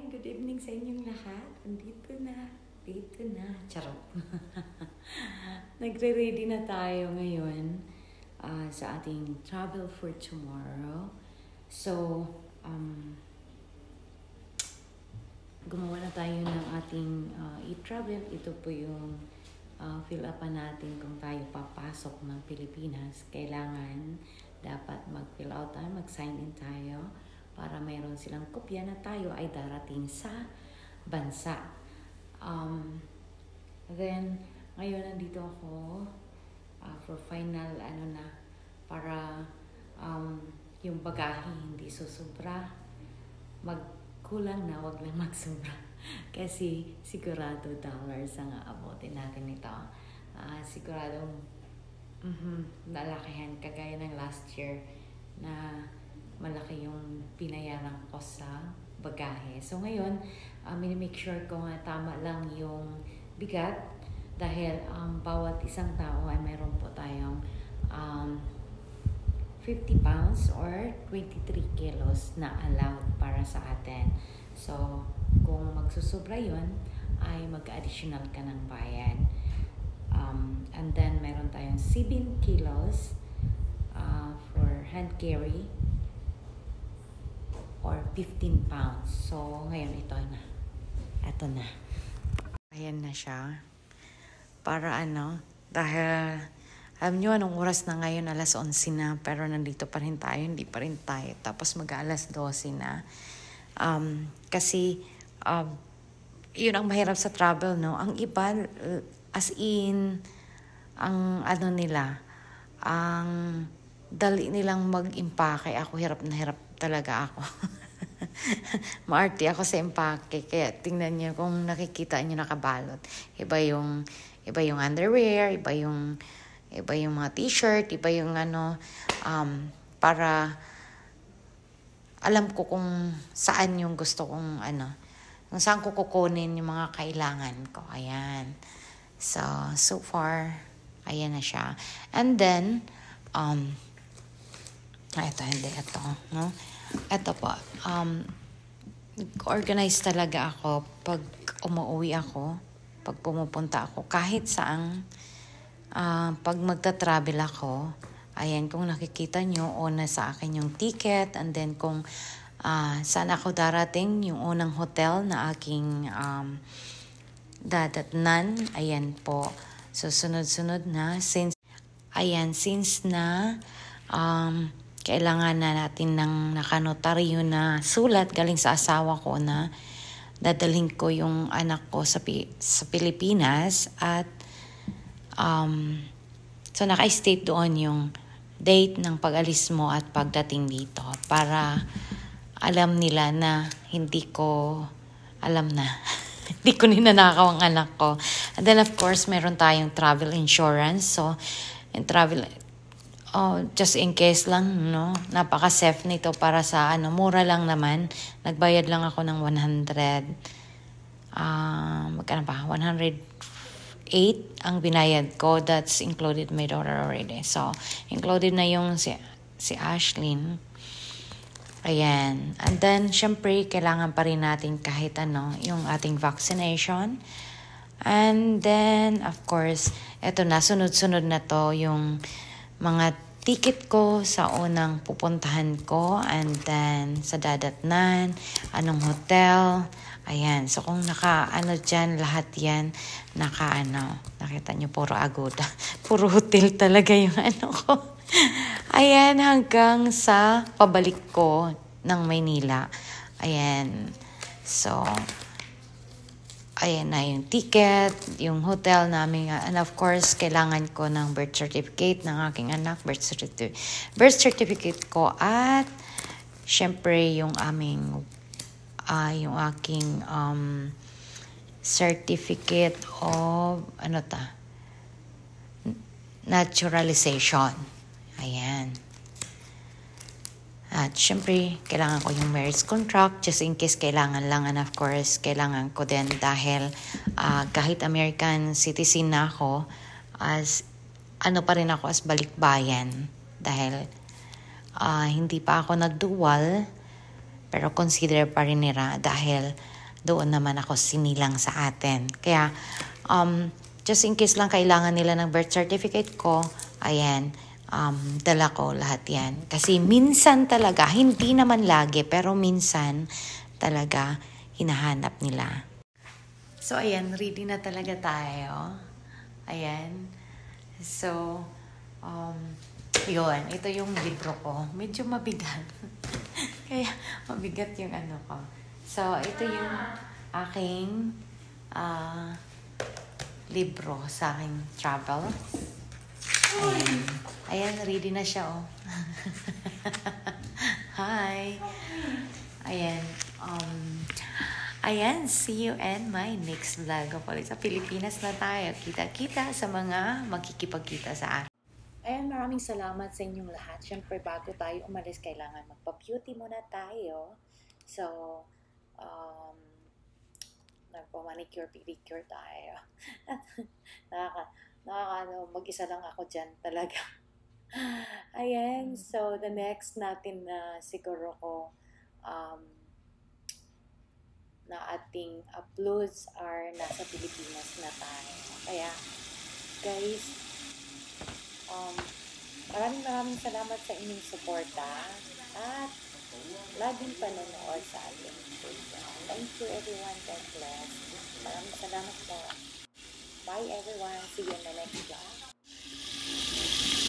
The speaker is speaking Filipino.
Good evening sa inyong lahat. Andito na. Charot. Nagre-ready na tayo ngayon sa ating travel for tomorrow. So, gumawa na tayo ng ating e-travel. Ito po yung fill upan natin kung tayo papasok ng Pilipinas. Kailangan dapat mag-fill out tayo, mag-sign in tayo para mayroon silang kopya na tayo ay darating sa bansa. Then, ngayon nandito ako for final para yung bagahe hindi susubra. Magkulang na, wag lang magsubra. Kasi sigurado dollars ang aabotin natin ito. Siguradong nalakihan kagaya ng last year na malaki yung pinayaran ko sa bagahe. So ngayon, minimake sure ko nga tama lang yung bigat dahil bawat isang tao ay meron po tayong 50 pounds or 23 kilos na allowed para sa atin. So, kung magsusubra yun, ay mag-additional ka ng bayad. And then, meron tayong 7 kilos for hand carry or 15 pounds. So, ngayon ito na. Ito na. Ayan na siya. Para dahil alam nyo anong oras na ngayon, alas 11 na, pero nandito pa rin tayo, hindi pa rin tayo. Tapos mag-alas 12 na. Kasi, yun ang mahirap sa travel, no? Ang iba, as in, ang nila, ang dali nilang mag-impake. Ako, hirap na hirap talaga ako. Maarte ako sa impake. Kaya tingnan niyo kung nakikita niyo nakabalot. Iba yung underwear, iba yung mga t-shirt, iba yung para alam ko kung saan yung gusto kong kung saan ko kukunin yung mga kailangan ko. Ayan. So far, ayan na siya. And then, ito, no? Ito po, organize talaga ako pag umuwi ako, pag pumupunta ako, kahit saang, pag magta-travel ako, ayan, kung nakikita nyo, una sa akin yung ticket, and then kung saan ako darating, yung unang hotel na aking dadatnan, ayan po. So, sunod-sunod na, since na kailangan na natin ng nakanotaryo na sulat galing sa asawa ko na dadalhin ko yung anak ko sa Pilipinas at so naka-state doon yung date ng pag-alis mo at pagdating dito para alam nila na hindi ko alam na hindi ko ninanakaw ang anak ko. And then of course meron tayong travel insurance, so in travel just in case lang, no? Napaka-safe nito para sa mura lang naman. Nagbayad lang ako ng 100. Magkano ba? 108 ang binayad ko. That's included my daughter already. So, included na yung si Ashlyn. Ayan. And then, syempre, kailangan pa rin natin kahit yung ating vaccination. And then, of course, eto na, sunod-sunod na to yung mga ticket ko sa unang pupuntahan ko, and then sa dadatnan, anong hotel, ayan. So kung dyan, lahat yan, nakita nyo, puro agoda, puro hotel talaga yung ko. Ayan, hanggang sa pabalik ko ng Maynila. Ayan. So, ayan na yung ticket, yung hotel namin. And of course, kailangan ko ng birth certificate ng aking anak, birth certificate ko, at syempre yung aking certificate of naturalization. Ayan. At syempre, kailangan ko yung marriage contract just in case kailangan lang. And of course, kailangan ko din dahil kahit American citizen na ako, pa rin ako as balikbayan. Dahil hindi pa ako nagdual, Pero consider pa rin nila dahil doon naman ako sinilang sa atin. Kaya, just in case lang kailangan nila ng birth certificate ko, ayan, dala ko lahat yan. Kasi minsan talaga, hindi naman lagi, pero minsan talaga hinahanap nila. So, ayan, ready na talaga tayo. Ayan. So, yun, ito yung libro ko. Medyo mabigat. Kaya, mabigat yung ano ko. So, ito yung aking libro sa aking travel. Ayan. Ayan, ready na siya, oh. Hi. Ayan. Ayan, see you in my next vlog. Sa Pilipinas na tayo. Kita-kita sa mga makikipagkita sa akin. Ayan, maraming salamat sa inyong lahat. Siyempre, bago tayo umalis, kailangan magpa-beauty muna tayo. So, nagpa-manicure, pedicure tayo. Mag-isa lang ako dyan talaga. Ayan, so the next natin na siguro ko na ating uploads are nasa Pilipinas na tayo. Kaya, guys, maraming salamat sa inyong suporta at laging panonood sa ating video. Thank you everyone. God bless. Maraming salamat po. Bye everyone. See you in the next vlog.